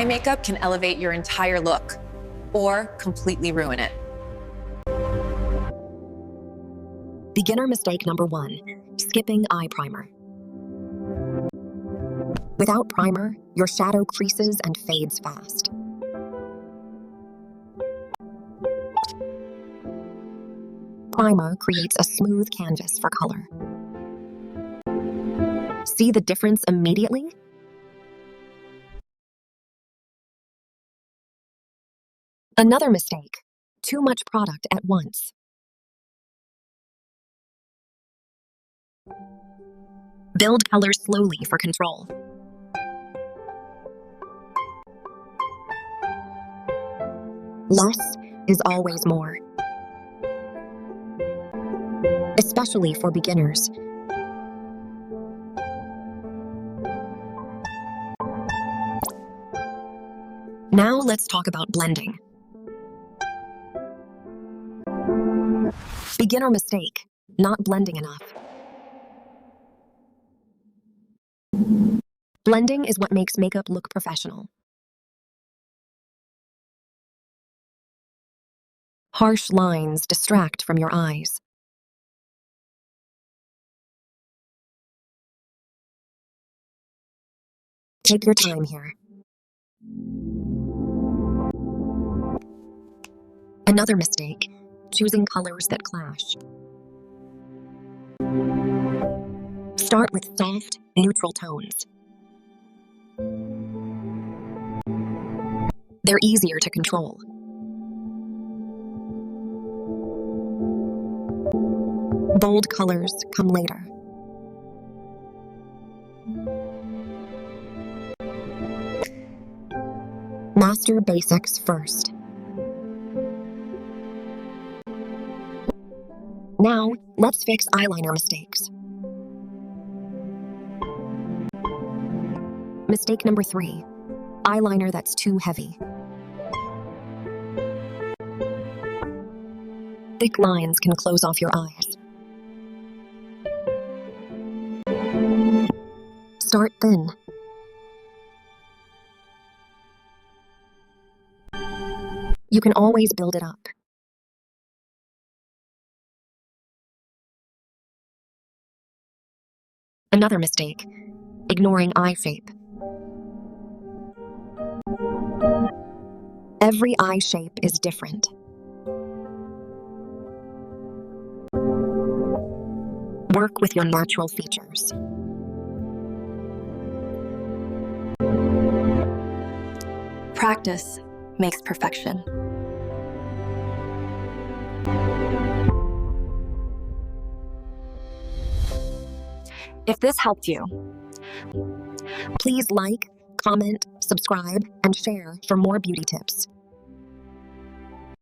eye makeup can elevate your entire look or completely ruin it. Beginner mistake number 1, skipping eye primer. Without primer, your shadow creases and fades fast. Primer creates a smooth canvas for color. See the difference immediately? Another mistake, too much product at once. Build color slowly for control. Less is always more, especially for beginners. Now let's talk about blending. Beginner mistake, not blending enough. Blending is what makes makeup look professional. Harsh lines distract from your eyes. Take your time here. Another mistake, choosing colors that clash. Start with soft, neutral tones. They're easier to control. Bold colors come later. Master basics first. Now, let's fix eyeliner mistakes. Mistake number 3, eyeliner that's too heavy. Thick lines can close off your eyes. Start thin. You can always build it up. Another mistake, ignoring eye shape. Every eye shape is different. Work with your natural features. Practice makes perfection. If this helped you, Please like, comment, subscribe, and share for more beauty tips.